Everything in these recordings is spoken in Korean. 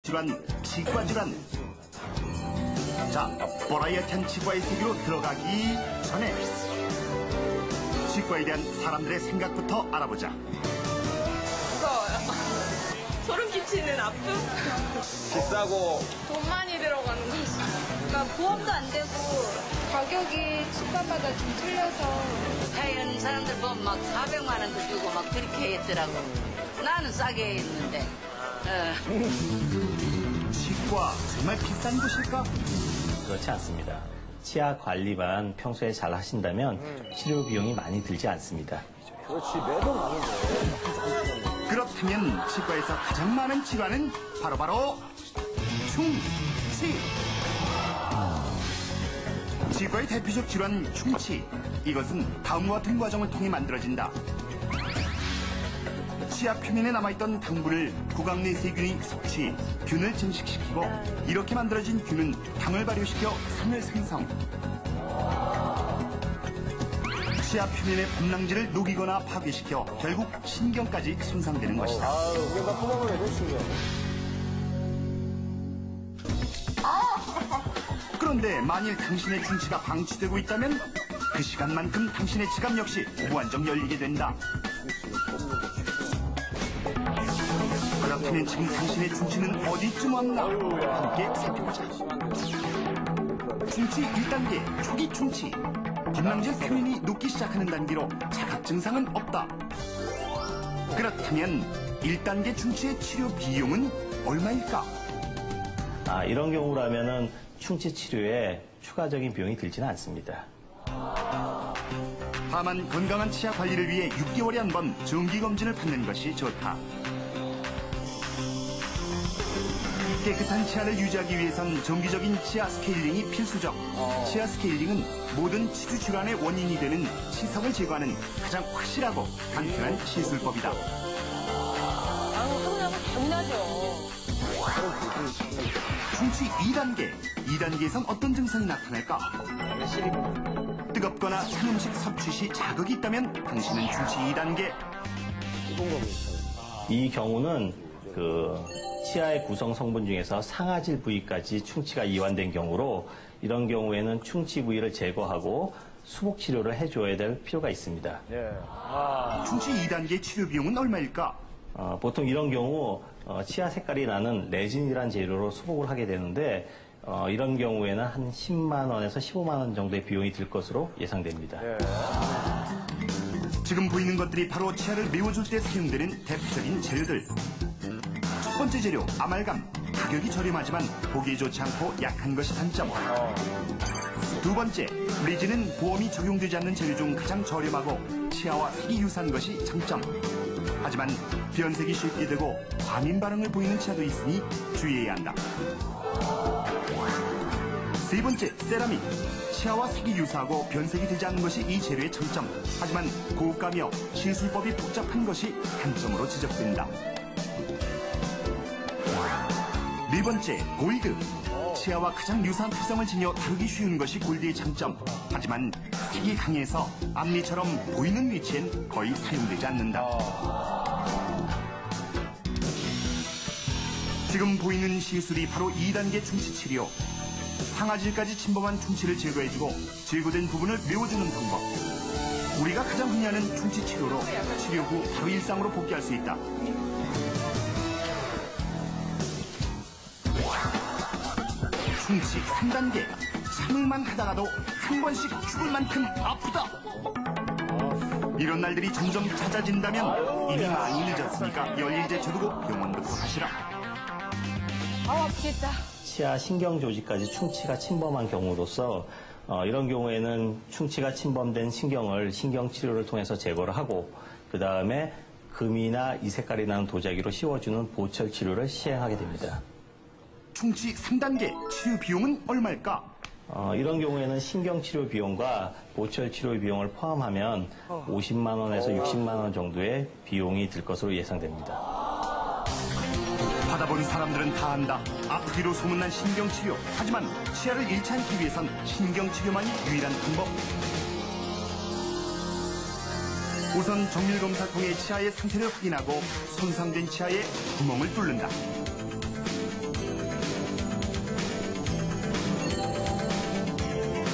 질환, 치과 질환. 자, 버라이어티한 치과의 세계로 들어가기 전에 치과에 대한 사람들의 생각부터 알아보자. 무서워요. 소름 끼치는 아픔? 비싸고 돈 많이 들어가는 거지. 그러니까 보험도 안 되고 가격이 치과마다 좀 틀려서 하얀 사람들 보면 막 400만 원도 주고 막 그렇게 했더라고. 나는 싸게 했는데. 치과 정말 비싼 곳일까? 그렇지 않습니다. 치아 관리만 평소에 잘 하신다면 치료 비용이 많이 들지 않습니다. 그렇지 매번 가는데. 그렇다면 치과에서 가장 많은 질환은 바로 충치. 치과의 대표적 질환 충치. 이것은 다음과 같은 과정을 통해 만들어진다. 치아 표면에 남아있던 당분을 구강 내 세균이 섭취, 균을 증식시키고 이렇게 만들어진 균은 당을 발효시켜 산을 생성. 치아 표면의 범랑질을 녹이거나 파괴시켜 결국 신경까지 손상되는 것이다. 이게 막 구멍을 내도 신경. 그런데 만일 당신의 충치가 방치되고 있다면 그 시간만큼 당신의 지갑 역시 무한정 열리게 된다. 그렇다면 지금 당신의 충치는 어디쯤 왔나? 함께 살펴보자. 충치 1단계 초기 충치. 범랑질 표면이 녹기 시작하는 단계로 자각 증상은 없다. 그렇다면 1단계 충치의 치료 비용은 얼마일까? 이런 경우라면은 충치 치료에 추가적인 비용이 들지는 않습니다. 다만 건강한 치아 관리를 위해 6개월에 한 번 정기검진을 받는 것이 좋다. 깨끗한 치아를 유지하기 위해선 정기적인 치아 스케일링이 필수적. 치아 스케일링은 모든 치주 질환의 원인이 되는 치석을 제거하는 가장 확실하고 간편한 시술법이다. 하고 나면 개운하죠. 충치 2단계. 2단계에선 어떤 증상이 나타날까? 뜨겁거나 찬 음식 섭취 시 자극이 있다면 당신은 충치 2단계. 이 경우는 치아의 구성 성분 중에서 상아질 부위까지 충치가 이완된 경우로 이런 경우에는 충치 부위를 제거하고 수복 치료를 해줘야 될 필요가 있습니다. 충치 2단계 치료 비용은 얼마일까? 보통 이런 경우 치아 색깔이 나는 레진이란 재료로 수복을 하게 되는데 이런 경우에는 한 10만 원에서 15만 원 정도의 비용이 들 것으로 예상됩니다. 지금 보이는 것들이 바로 치아를 메워줄 때 사용되는 대표적인 재료들. 첫 번째 재료 아말감. 가격이 저렴하지만 보기에 좋지 않고 약한 것이 단점. 두 번째 레진은 보험이 적용되지 않는 재료 중 가장 저렴하고 치아와 색이 유사한 것이 장점. 하지만 변색이 쉽게 되고 과민 반응을 보이는 치아도 있으니 주의해야 한다. 세 번째 세라믹. 치아와 색이 유사하고 변색이 되지 않는 것이 이 재료의 장점. 하지만 고가며 시술법이 복잡한 것이 단점으로 지적된다. 네 번째 골드. 치아와 가장 유사한 특성을 지녀 다루기 쉬운 것이 골드의 장점. 하지만 색이 강해서 앞니처럼 보이는 위치엔 거의 사용되지 않는다. 지금 보이는 시술이 바로 2단계 충치 치료. 상아질까지 침범한 충치를 제거해주고 제거된 부분을 메워주는 방법. 우리가 가장 흔히 하는 충치 치료로 치료 후 바로 일상으로 복귀할 수 있다. 충치 3단계. 참을만 하다가도 한 번씩 죽을 만큼 아프다. 이런 날들이 점점 잦아진다면 이미 많이 늦었으니까 열일제 쳐두고 병원부터 가시라. 아프겠다. 치아 신경 조직까지 충치가 침범한 경우로서 이런 경우에는 충치가 침범된 신경을 신경치료를 통해서 제거를 하고 그 다음에 금이나 이색깔이 나는 도자기로 씌워주는 보철 치료를 시행하게 됩니다. 충치 3단계 치료 비용은 얼마일까? 이런 경우에는 신경치료 비용과 보철 치료 비용을 포함하면 50만 원에서 60만 원 정도의 비용이 들 것으로 예상됩니다. 받아본 사람들은 다 안다. 아프기로 소문난 신경치료. 하지만 치아를 잃지 않기 위해선 신경치료만이 유일한 방법. 우선 정밀검사 통해 치아의 상태를 확인하고 손상된 치아에 구멍을 뚫는다.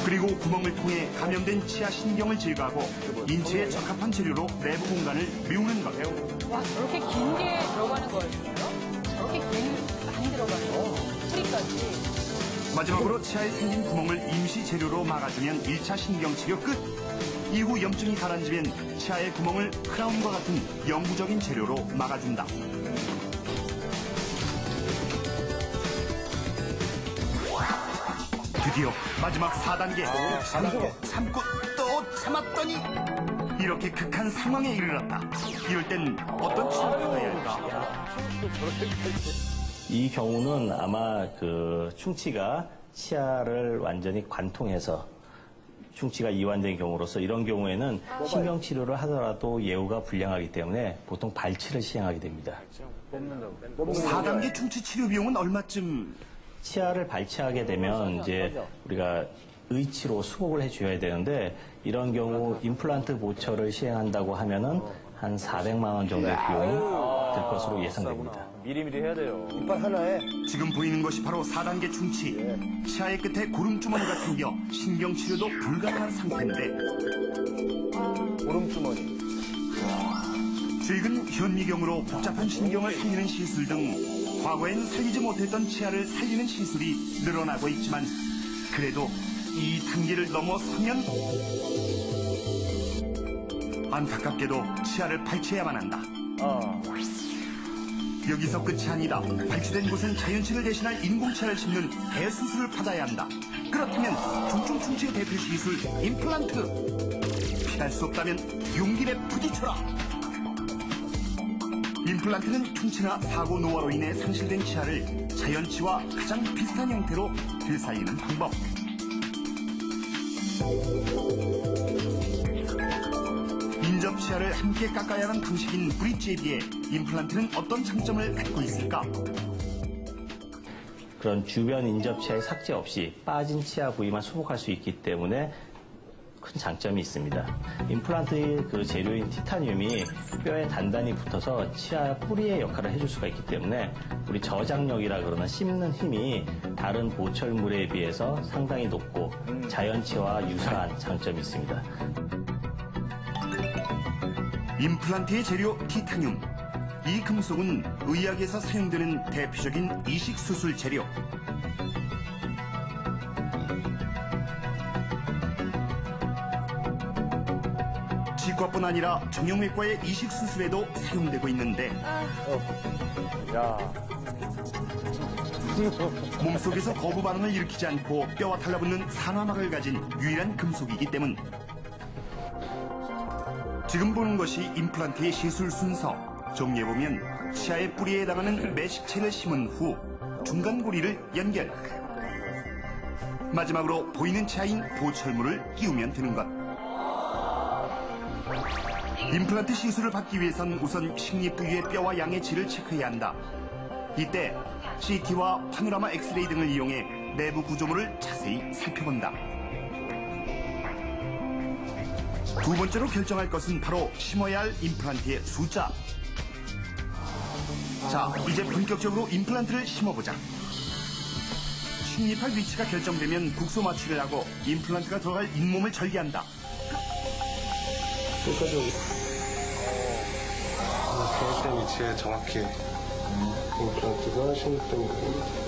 그리고 구멍을 통해 감염된 치아 신경을 제거하고 인체에 적합한 재료로 내부 공간을 메우는 것. 와, 저렇게 긴 게 들어가는 거였어요? 저렇게 많이 들어가요. 뿌리까지. 마지막으로 치아에 생긴 구멍을 임시 재료로 막아주면 1차 신경치료 끝. 이후 염증이 가라앉으면 치아의 구멍을 크라운과 같은 영구적인 재료로 막아준다. 드디어 마지막 4단계. 참고 또 참았더니 이렇게 극한 상황에 이르렀다. 이럴 땐 어떤 치료를 받아야 할까? 이 경우는 아마 그 충치가 치아를 완전히 관통해서 충치가 이완된 경우로서 이런 경우에는 신경치료를 하더라도 예후가 불량하기 때문에 보통 발치를 시행하게 됩니다. 4단계 충치 치료 비용은 얼마쯤? 치아를 발치하게 되면 이제 우리가 의치로 수복을 해줘야 되는데 이런 경우 임플란트 보철을 시행한다고 하면은 한 400만 원 정도의 비용이 들 것으로 예상됩니다. 미리미리 해야 돼요. 이빨 하나에 지금 보이는 것이 바로 4단계 충치. 치아의 끝에 고름주머니가 생겨 신경치료도 불가능한 상태인데 고름주머니. 최근 현미경으로 복잡한 신경을 살리는 시술 등 과거엔 살리지 못했던 치아를 살리는 시술이 늘어나고 있지만 그래도 이 단계를 넘어서면 안타깝게도 치아를 발치해야만 한다. 여기서 끝이 아니다. 발치된 곳은 자연치를 대신할 인공치아를 심는 대수술을 받아야 한다. 그렇다면 중증 충치의 대표 시술 임플란트. 피할 수 없다면 용기 내 부딪혀라. 임플란트는 충치나 사고 노화로 인해 상실된 치아를 자연치와 가장 비슷한 형태로 되살리는 방법. 인접 치아를 함께 깎아야 하는 방식인 브릿지에 비해 임플란트는 어떤 장점을 갖고 있을까? 그런 주변 인접 치아의 삭제 없이 빠진 치아 부위만 수복할 수 있기 때문에 큰 장점이 있습니다. 임플란트의 그 재료인 티타늄이 뼈에 단단히 붙어서 치아 뿌리의 역할을 해줄 수가 있기 때문에 우리 저장력이라 그러는 씹는 힘이 다른 보철물에 비해서 상당히 높고 자연치와 유사한 장점이 있습니다. 임플란트의 재료 티타늄. 이 금속은 의학에서 사용되는 대표적인 이식 수술 재료. 치과뿐 아니라 정형외과의 이식 수술에도 사용되고 있는데 야. 몸속에서 거부 반응을 일으키지 않고 뼈와 달라붙는 산화막을 가진 유일한 금속이기 때문. 지금 보는 것이 임플란트의 시술 순서. 정리해보면 치아의 뿌리에 해당하는 매식체를 심은 후 중간 고리를 연결. 마지막으로 보이는 치아인 보철물을 끼우면 되는 것. 임플란트 시술을 받기 위해선 우선 식립 부위의 뼈와 양의 질을 체크해야 한다. 이때 CT와 파노라마 엑스레이 등을 이용해 내부 구조물을 자세히 살펴본다. 두 번째로 결정할 것은 바로 심어야 할 임플란트의 숫자. 자, 이제 본격적으로 임플란트를 심어보자. 식립할 위치가 결정되면 국소 마취를 하고 임플란트가 들어갈 잇몸을 절개한다. 정확한 위치에 정확히 임플란트가 심입됩니다.